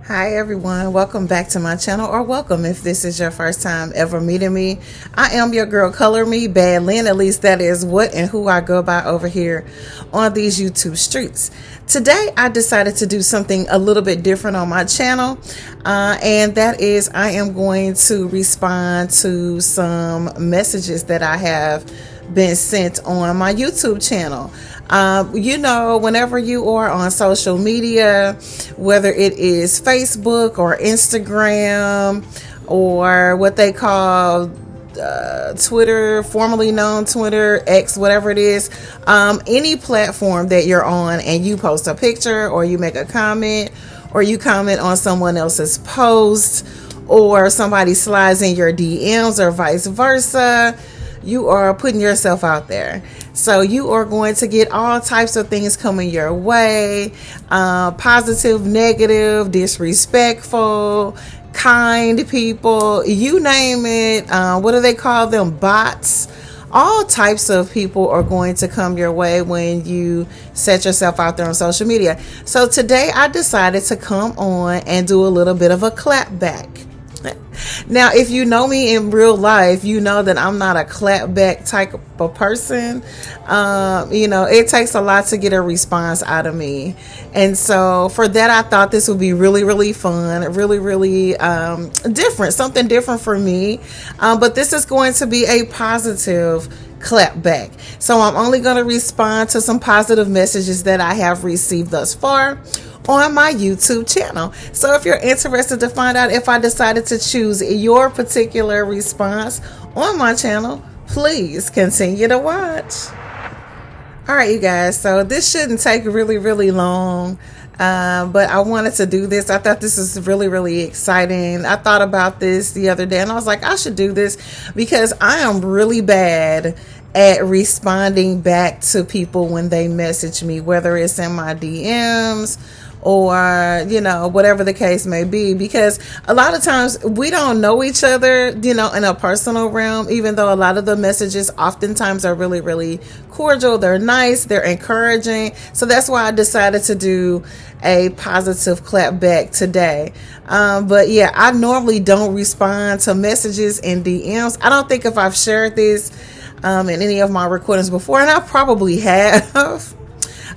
Hi everyone, welcome back to my channel, or welcome if this is your first time ever meeting me. I am your girl Color Me Bad Lynn, at least that is what and who I go by over here on these YouTube streets. Today I decided to do something a little bit different on my channel, and that is I am going to respond to some messages that I have been sent on my YouTube channel. Whenever you are on social media, whether it is Facebook or Instagram or what they call Twitter, formerly known Twitter, X, whatever it is, any platform that you're on and you post a picture or you make a comment or you comment on someone else's post or somebody slides in your DMs or vice versa, you are putting yourself out there. So you are going to get all types of things coming your way, positive, negative, disrespectful, kind people, you name it. What do they call them? Bots. All types of people are going to come your way when you set yourself out there on social media. So today I decided to come on and do a little bit of a clap back. Now, if you know me in real life, you know that I'm not a clapback type of person. It takes a lot to get a response out of me. And so for that, I thought this would be really, really fun, really, really different, something different for me. But this is going to be a positive clap back. So I'm only going to respond to some positive messages that I have received thus far on my YouTube channel. So if you're interested to find out if I decided to choose your particular response on my channel, please continue to watch. All right, you guys, so this shouldn't take really, really long, but I wanted to do this. I thought this is really, really exciting. I thought about this the other day and I was like, I should do this because I am really bad at responding back to people when they message me, whether it's in my DMs or whatever the case may be, because a lot of times we don't know each other in a personal realm, even though a lot of the messages oftentimes are really, really cordial, they're nice, they're encouraging. So that's why I decided to do a positive clap back today. But yeah, I normally don't respond to messages in DMs. I don't think if I've shared this in any of my recordings before, and I probably have,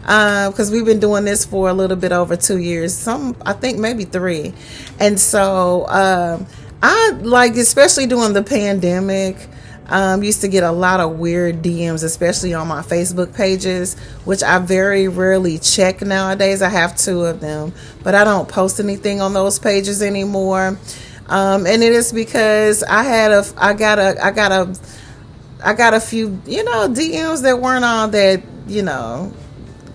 because we've been doing this for a little bit over 2 years, I think maybe 3. And so I like, especially during the pandemic, used to get a lot of weird DMs, especially on my Facebook pages, which I very rarely check nowadays. I have 2 of them, but I don't post anything on those pages anymore. And it is because I got a few DMs that weren't all that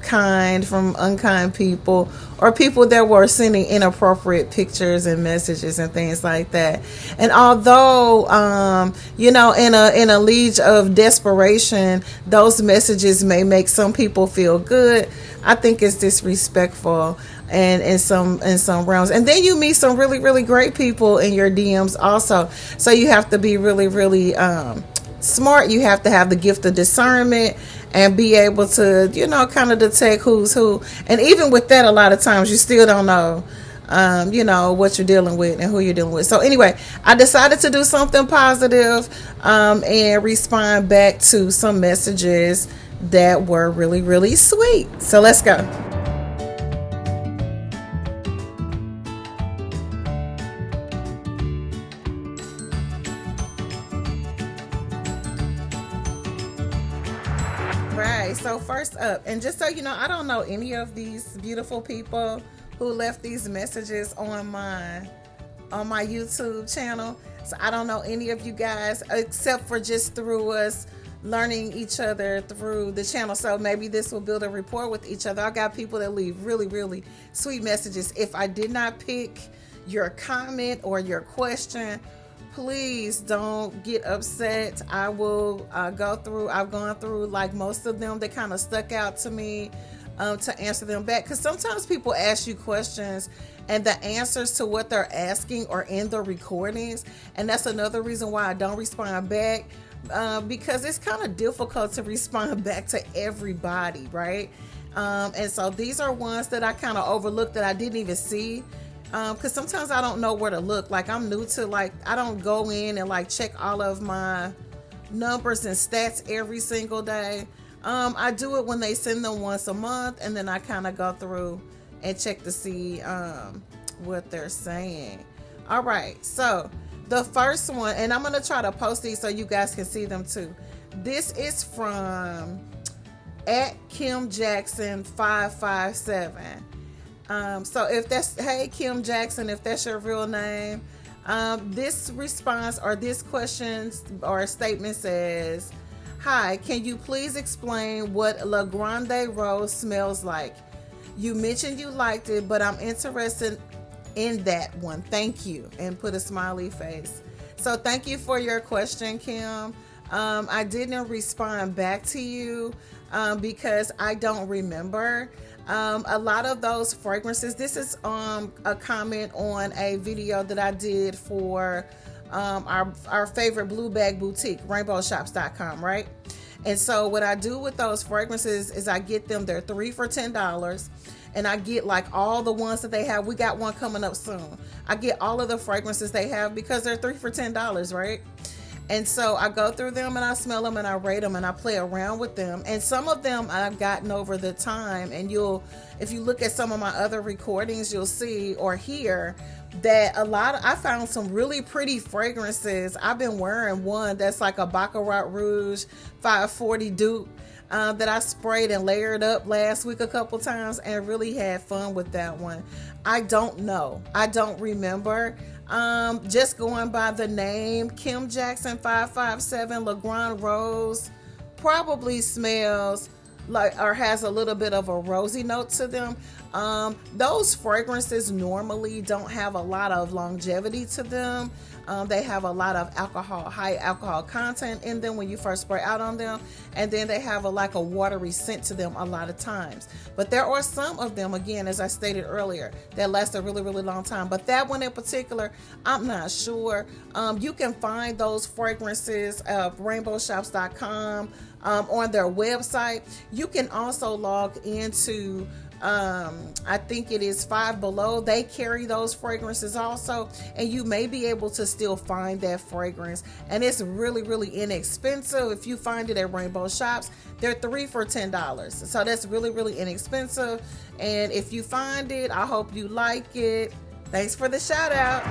kind, from unkind people or people that were sending inappropriate pictures and messages and things like that. And although in a league of desperation, those messages may make some people feel good, I think it's disrespectful and in some realms. And then you meet some really, really great people in your DMs also. So you have to be really, really smart. You have to have the gift of discernment and be able to kind of detect who's who. And even with that, a lot of times you still don't know what you're dealing with and who you're dealing with. So anyway, I decided to do something positive and respond back to some messages that were really, really sweet. So let's go. Right, so first up, and just so you know, I don't know any of these beautiful people who left these messages on my YouTube channel. So I don't know any of you guys except for just through us learning each other through the channel. So maybe this will build a rapport with each other. I got people that leave really, really sweet messages. If I did not pick your comment or your question, please don't get upset. I will go through. I've gone through like most of them that kind of stuck out to me to answer them back. Because sometimes people ask you questions and the answers to what they're asking are in the recordings. And that's another reason why I don't respond back, because it's kind of difficult to respond back to everybody, right? And so these are ones that I kind of overlooked that I didn't even see Because sometimes I don't know where to look. Like, I'm new to, like, I don't go in and like check all of my numbers and stats every single day. I do it when they send them once a month, and then I kind of go through and check to see what they're saying. All right, so the first one, and I'm gonna try to post these so you guys can see them too. This is from at Kim Jackson 557. So if that's, hey Kim Jackson, if that's your real name, this response or this question or statement says, "Hi, can you please explain what La Grande Rose smells like? You mentioned you liked it, but I'm interested in that one. Thank you," and put a smiley face. So thank you for your question, Kim. I didn't respond back to you because I don't remember. A lot of those fragrances, this is a comment on a video that I did for our favorite blue bag boutique, rainbowshops.com, right? And so what I do with those fragrances is I get them, they're 3 for $10. And I get like all the ones that they have. We got one coming up soon. I get all of the fragrances they have because they're 3 for $10, right? And so I go through them and I smell them and I rate them and I play around with them. And some of them I've gotten over the time. And if you look at some of my other recordings, you'll see or hear that I found some really pretty fragrances. I've been wearing one that's like a Baccarat Rouge 540 dupe that I sprayed and layered up last week a couple times and really had fun with that one. I don't know. I don't remember. Just going by the name, Kim Jackson 557 La Grande Rose probably smells like or has a little bit of a rosy note to them. Those fragrances normally don't have a lot of longevity to them. They have a lot of high alcohol content in them when you first spray out on them, and then they have like a watery scent to them a lot of times. But there are some of them, again, as I stated earlier, that last a really, really long time. But that one in particular, I'm not sure. You can find those fragrances at rainbowshops.com on their website. You can also log into I think it is Five Below. They carry those fragrances also, and you may be able to still find that fragrance, and it's really, really inexpensive. If you find it at Rainbow Shops, they're 3 for $10, so that's really, really inexpensive. And if you find it, I hope you like it. Thanks for the shout out.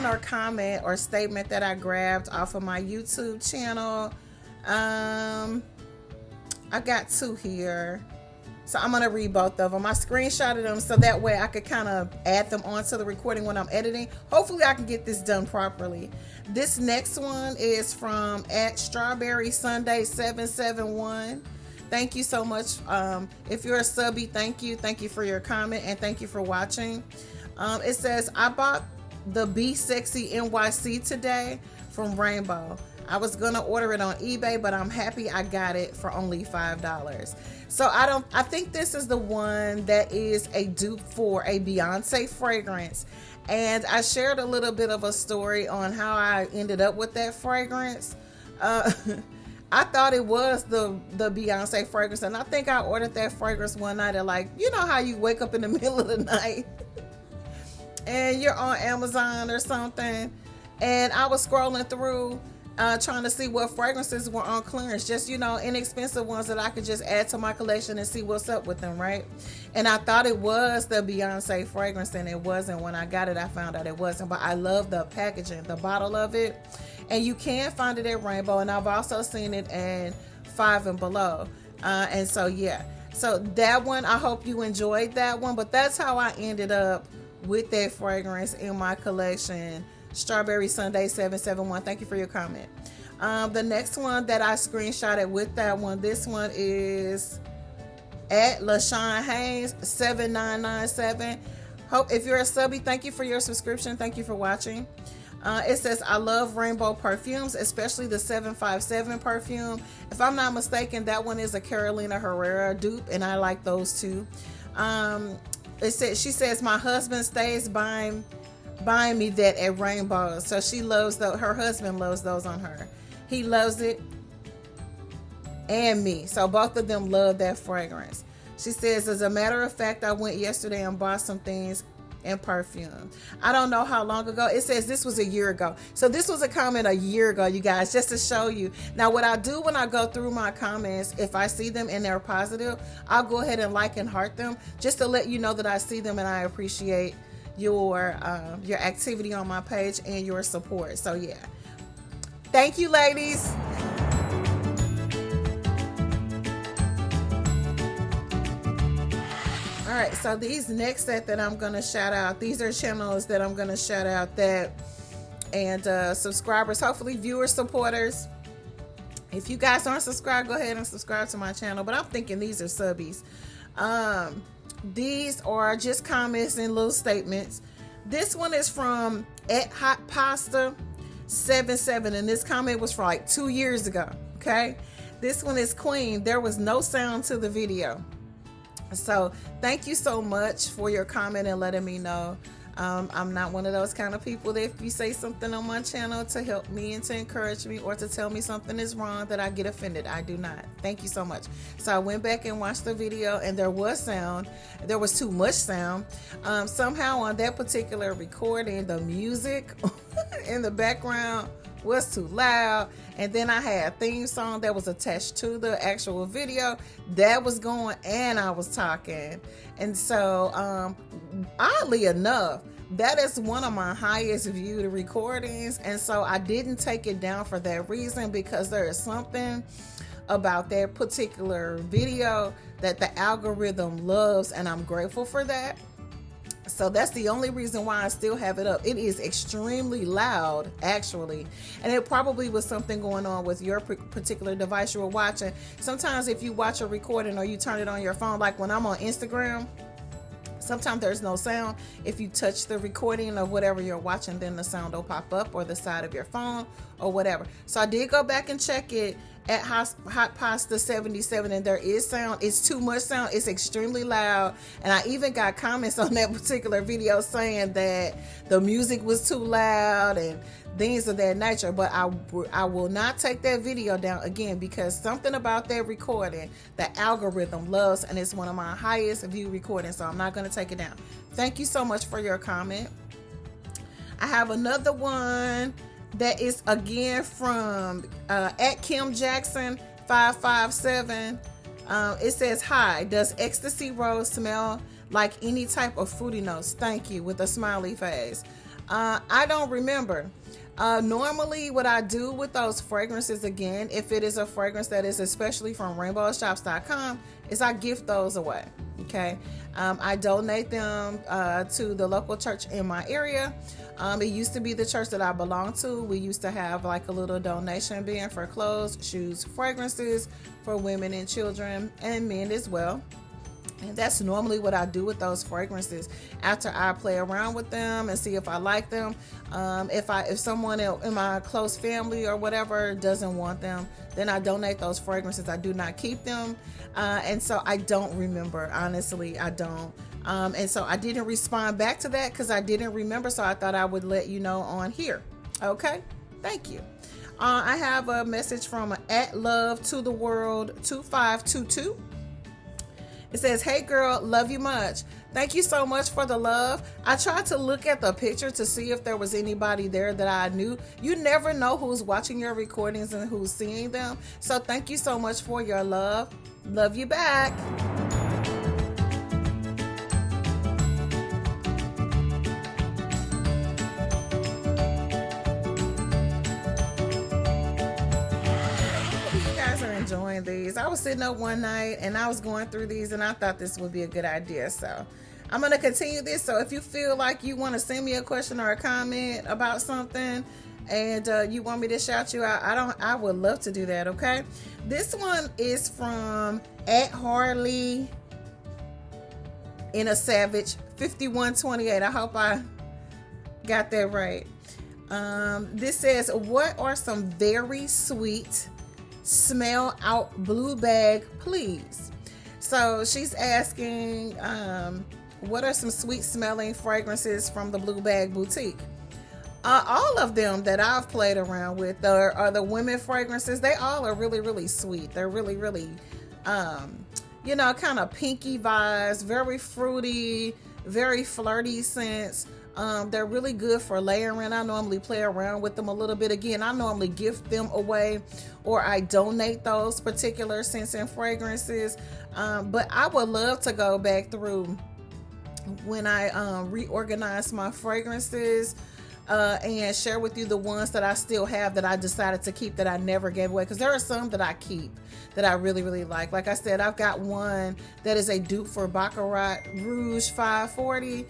Or comment or statement that I grabbed off of my YouTube channel. I got 2 here, so I'm gonna read both of them. I screenshotted them so that way I could kind of add them onto the recording when I'm editing. Hopefully I can get this done properly. This next one is from at Strawberry Sunday 771. Thank you so much. If you're a subby, thank you for your comment, and thank you for watching. It says, I bought the Be Sexy NYC today from Rainbow. I was gonna order it on eBay, but I'm happy I got it for only $5. So I think this is the one that is a dupe for a Beyonce fragrance. And I shared a little bit of a story on how I ended up with that fragrance. I thought it was the Beyonce fragrance, and I think I ordered that fragrance one night at, like, you know how you wake up in the middle of the night and you're on Amazon or something, and I was scrolling through trying to see what fragrances were on clearance, just, you know, inexpensive ones that I could just add to my collection and see what's up with them, right? And I thought it was the Beyonce fragrance, and it wasn't. When I got it, I found out it wasn't. But I love the packaging, the bottle of it, and you can find it at Rainbow, and I've also seen it in Five and Below. And so yeah, so that one, I hope you enjoyed that one. But that's how I ended up with that fragrance in my collection. Strawberry Sunday 771. Thank you for your comment. The next one that I screenshotted with that one, this one is at LaShawn Haynes 7997. Hope if you're a subby, thank you for your subscription. Thank you for watching. It says, I love Rainbow perfumes, especially the 757 perfume. If I'm not mistaken, that one is a Carolina Herrera dupe, and I like those too. She says, my husband stays buying buying me that at Rainbow. So she loves those. Her husband loves those on her. He loves it, and me. So both of them love that fragrance. She says, as a matter of fact, I went yesterday and bought some things and perfume. I don't know how long ago. It says this was a year ago. So this was a comment a year ago, you guys, just to show you. Now, what I do when I go through my comments, if I see them and they're positive, I'll go ahead and like and heart them just to let you know that I see them and I appreciate your activity on my page and your support. So yeah, thank you, ladies. All right, so these next set that I'm going to shout out, these are channels that I'm going to shout out that, and subscribers, hopefully viewers, supporters. If you guys aren't subscribed, go ahead and subscribe to my channel, but I'm thinking these are subbies. These are just comments and little statements. This one is from @hotpasta77, and this comment was from like 2 years ago, okay? This one is Queen. There was no sound to the video. So thank you so much for your comment and letting me know. I'm not one of those kind of people that if you say something on my channel to help me and to encourage me or to tell me something is wrong that I get offended. I do not. Thank you so much. So I went back and watched the video and there was sound. There was too much sound. Somehow on that particular recording, the music in the background was too loud, and then I had a theme song that was attached to the actual video that was going, and I was talking. And so oddly enough, that is one of my highest viewed recordings, and so I didn't take it down for that reason, because there is something about that particular video that the algorithm loves, and I'm grateful for that. So that's the only reason why I still have it up. It is extremely loud, actually. And it probably was something going on with your particular device you were watching. Sometimes if you watch a recording or you turn it on your phone, like when I'm on Instagram, sometimes there's no sound. If you touch the recording of whatever you're watching, then the sound will pop up, or the side of your phone or whatever. So I did go back and check it at @hotpasta77, and there is sound. It's too much sound. It's extremely loud. And I even got comments on that particular video saying that the music was too loud and things of that nature. But I will not take that video down again, because something about that recording the algorithm loves, and it's one of my highest view recordings, so I'm not going to take it down. Thank you so much for your comment. I have another one that is again from @KimJackson557. It says, hi, does Ecstasy Rose smell like any type of fruity notes? Thank you, with a smiley face. I don't remember. Normally what I do with those fragrances, again, if it is a fragrance that is especially from rainbowshops.com, is I gift those away. Okay. I donate them to the local church in my area. It used to be the church that I belonged to. We used to have like a little donation bin for clothes, shoes, fragrances for women and children and men as well. And that's normally what I do with those fragrances. After I play around with them and see if I like them, if someone in my close family or whatever doesn't want them, then I donate those fragrances. I do not keep them, and so I don't remember. Honestly, I don't. And so I didn't respond back to that because I didn't remember. So I thought I would let you know on here. Okay, thank you. I have a message from @LoveToTheWorld2522. It says, hey girl, love you much. Thank you so much for the love. I tried to look at the picture to see if there was anybody there that I knew. You never know who's watching your recordings and who's seeing them. So thank you so much for your love. Love you back. Enjoying these. I was sitting up one night and I was going through these and I thought this would be a good idea, so I'm going to continue this. So if you feel like you want to send me a question or a comment about something and you want me to shout you out, I would love to do that. Okay, this one is from @Harley in a Savage 5128. I hope I got that right. This says, what are some very sweet smell out blue bag, please? So she's asking What are some sweet smelling fragrances from the Blue Bag Boutique? All of them that I've played around with are the women fragrances. They all are really, really sweet. They're really, really, kind of pinky vibes, very fruity, very flirty scents. They're really good for layering. I normally play around with them a little bit. Again, I normally gift them away or I donate those particular scents and fragrances. But I would love to go back through when I reorganize my fragrances and share with you the ones that I still have that I decided to keep that I never gave away, because there are some that I keep that I really, really like. Like I said, I've got one that is a dupe for Baccarat Rouge 540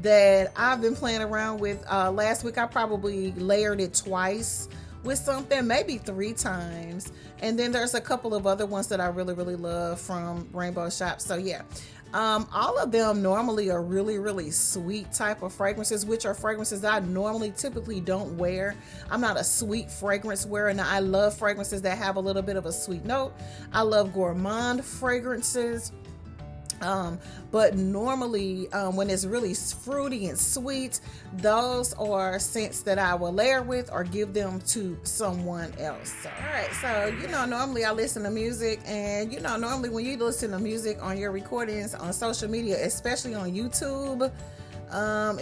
that I've been playing around with. Last week I probably layered it twice with something, maybe 3 times. And then there's a couple of other ones that I really, really love from Rainbow Shop. So yeah, all of them normally are really, really sweet type of fragrances, which are fragrances that I normally typically don't wear. I'm not a sweet fragrance wearer. Now, I love fragrances that have a little bit of a sweet note. I love gourmand fragrances. But normally when it's really fruity and sweet, those are scents that I will layer with or give them to someone else. All right, so normally I listen to music, and normally when you listen to music on your recordings on social media, especially on YouTube,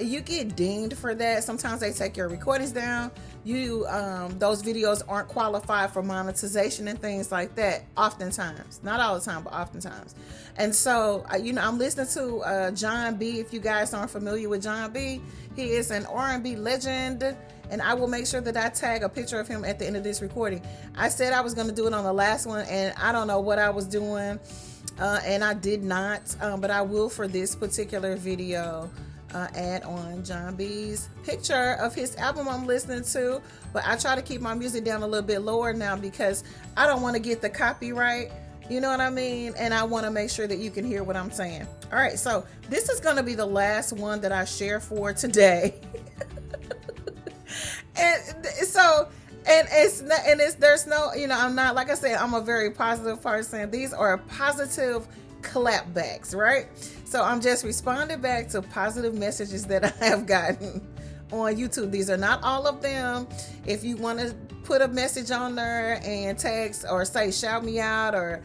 you get dinged for that. Sometimes they take your recordings down. Those videos aren't qualified for monetization and things like that. Oftentimes, not all the time, but oftentimes. And so, I'm listening to John B. If you guys aren't familiar with John B, he is an R&B legend, and I will make sure that I tag a picture of him at the end of this recording. I said I was going to do it on the last one, and I don't know what I was doing, and I did not, but I will for this particular video. Add on John B's picture of his album I'm listening to, but I try to keep my music down a little bit lower now because I don't want to get the copyright, you know what I mean? And I want to make sure that you can hear what I'm saying. All right, so this is going to be the last one that I share for today. There's no, I'm not, like I said, I'm a very positive person. These are positive clapbacks, right? So I'm just responding back to positive messages that I have gotten on YouTube. These are not all of them. If you want to put a message on there and text or say shout me out or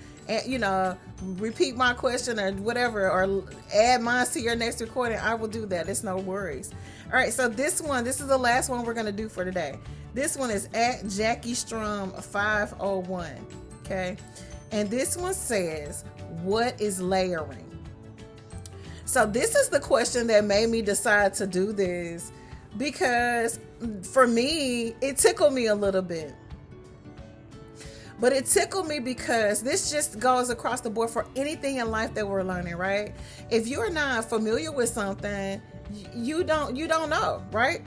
repeat my question or whatever, or add mine to your next recording, I will do that. It's no worries. All right, so this is the last one we're going to do for today. This one is at Jackie Strum 501. Okay, and this one says, what is layering? So this is the question that made me decide to do this, because for me, it tickled me a little bit. But it tickled me because this just goes across the board for anything in life that we're learning, right? If you're not familiar with something, you don't know, right?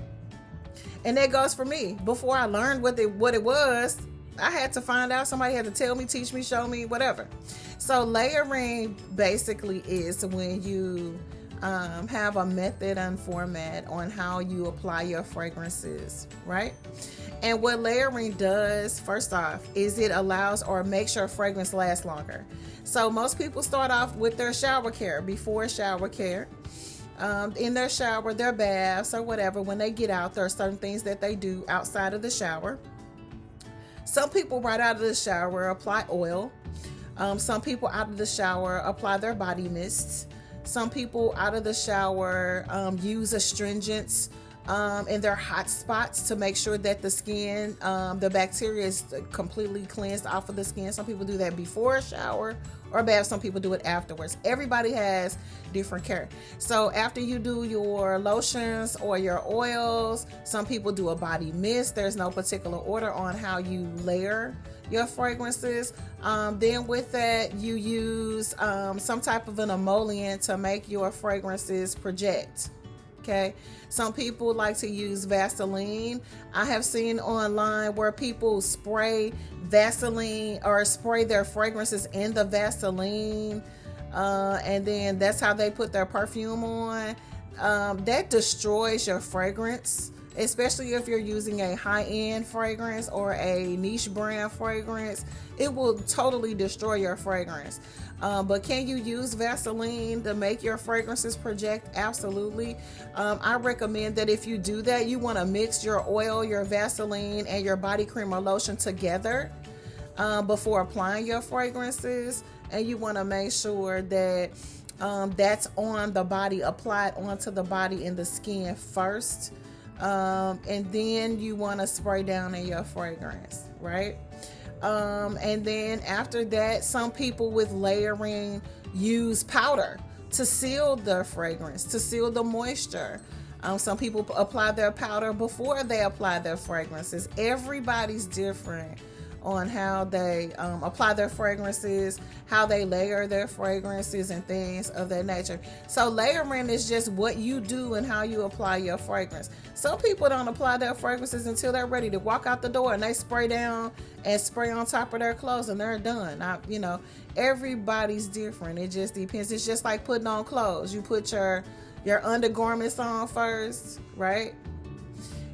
And that goes for me. Before I learned what it was, I had to find out. Somebody had to tell me, teach me, show me, whatever. So layering basically is when you have a method and format on how you apply your fragrances, right? And what layering does, first off, is it allows or makes your fragrance last longer. So most people start off with their shower care, before shower care. In their shower, their baths or whatever, when they get out, there are certain things that they do outside of the shower. Some people right out of the shower apply oil. Some people out of the shower apply their body mists. Some people out of the shower use astringents in their hot spots to make sure that the skin, the bacteria is completely cleansed off of the skin. Some people do that before a shower or bath. Some people do it afterwards. Everybody has different care. So after you do your lotions or your oils, some people do a body mist. There's no particular order on how you layer your fragrances. Then with that, you use some type of an emollient to make your fragrances project. Okay, some people like to use Vaseline. I have seen online where people spray Vaseline or spray their fragrances in the Vaseline, and then that's how they put their perfume on. That destroys your fragrance. especially if you're using a high-end fragrance or a niche brand fragrance. It will totally destroy your fragrance. But can you use Vaseline to make your fragrances project? Absolutely. I recommend that if you do that, you want to mix your oil, your Vaseline, and your body cream or lotion together before applying your fragrances. And you want to make sure that that's on the body, applied onto the body and the skin first. And then you want to spray down in your fragrance, right? And then after that, some people with layering use powder to seal their fragrance, to seal the moisture. Some people apply their powder before they apply their fragrances. Everybody's different on how they apply their fragrances, how they layer their fragrances, and things of that nature. So layering is just what you do and how you apply your fragrance. Some people don't apply their fragrances until they're ready to walk out the door, and they spray down and spray on top of their clothes and they're done. Everybody's different. It just depends. It's just like putting on clothes. You put your undergarments on first, right?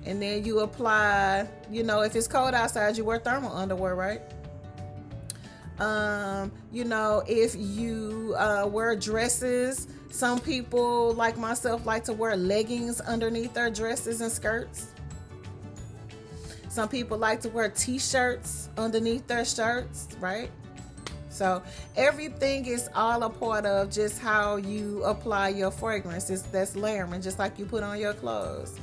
And then you apply, if it's cold outside, you wear thermal underwear, right? If you wear dresses, some people like myself like to wear leggings underneath their dresses and skirts. Some people like to wear t-shirts underneath their shirts, right? So everything is all a part of just how you apply your fragrance. That's layering, just like you put on your clothes.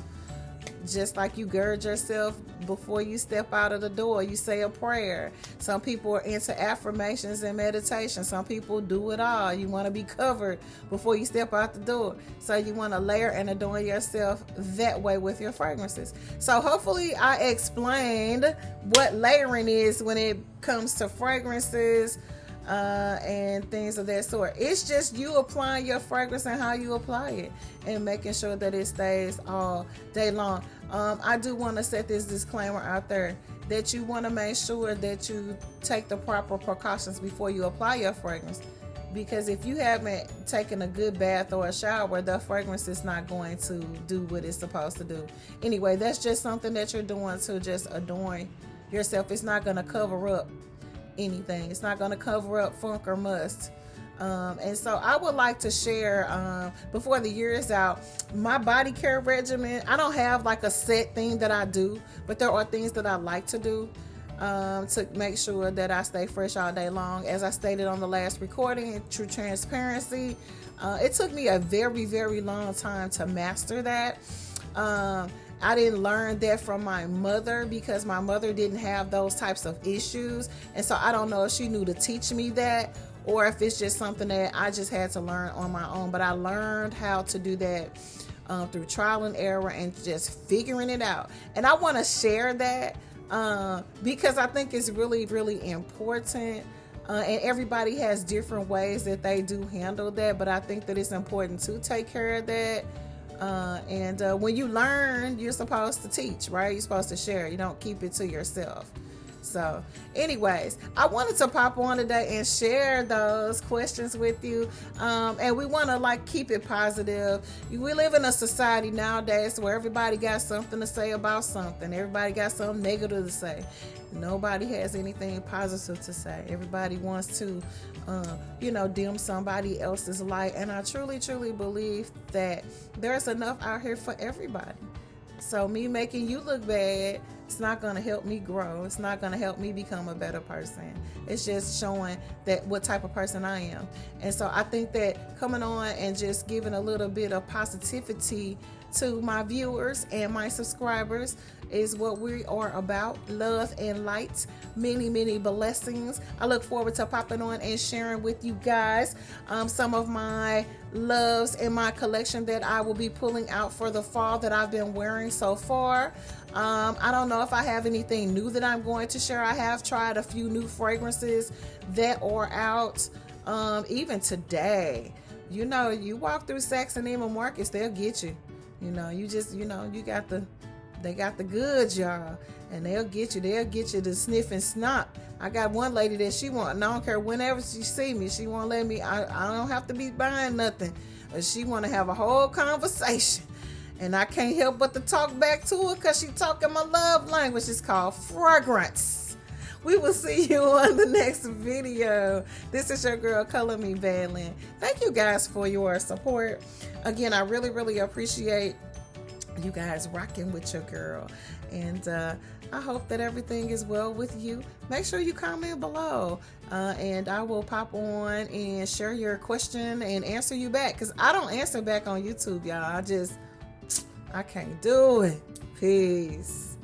Just like you gird yourself before you step out of the door, you say a prayer. Some people are into affirmations and meditation. Some people do it all. You want to be covered before you step out the door. So you want to layer and adorn yourself that way with your fragrances. So hopefully I explained what layering is when it comes to fragrances and things of that sort. It's just you applying your fragrance and how you apply it and making sure that it stays all day long. I do want to set this disclaimer out there that you want to make sure that you take the proper precautions before you apply your fragrance, because if you haven't taken a good bath or a shower, the fragrance is not going to do what it's supposed to do. Anyway, that's just something that you're doing to just adorn yourself. It's not going to cover up anything. It's not going to cover up funk or must. And so I would like to share, before the year is out, my body care regimen. I don't have like a set thing that I do, but there are things that I like to do to make sure that I stay fresh all day long. As I stated on the last recording, true transparency, it took me a very, very long time to master that. I didn't learn that from my mother because my mother didn't have those types of issues. And so I don't know if she knew to teach me that or if it's just something that I just had to learn on my own. But I learned how to do that through trial and error and just figuring it out. And I want to share that because I think it's really, really important. And everybody has different ways that they do handle that. But I think that it's important to take care of that. And when you learn, you're supposed to teach, right? You're supposed to share. You don't keep it to yourself. So anyways, I wanted to pop on today and share those questions with you. And we want to keep it positive. We live in a society nowadays where everybody got something to say about something. Everybody got something negative to say. Nobody has anything positive to say. Everybody wants to, dim somebody else's light. And I truly, truly believe that there's enough out here for everybody. So me making you look bad, it's not going to help me grow. It's not going to help me become a better person. It's just showing that what type of person I am. And so I think that coming on and just giving a little bit of positivity to my viewers and my subscribers is what we are about. Love and light, many, many blessings. I look forward to popping on and sharing with you guys some of my loves in my collection that I will be pulling out for the fall that I've been wearing so far. I don't know if I have anything new that I'm going to share. I have tried a few new fragrances that are out even today. You walk through Saks and Neiman Marcus, they'll get you. They got the goods, y'all, and they'll get you to sniff and snot. I got one lady that she want, and I don't care, whenever she see me, she won't let me, I don't have to be buying nothing, but she want to have a whole conversation. And I can't help but to talk back to her because she talking my love language. It's called fragrance. We will see you on the next video. This is your girl, Color Me Badland. Thank you guys for your support. Again, I really, really appreciate you guys rocking with your girl. And I hope that everything is well with you. Make sure you comment below. And I will pop on and share your question and answer you back. Because I don't answer back on YouTube, y'all. I can't do it. Peace.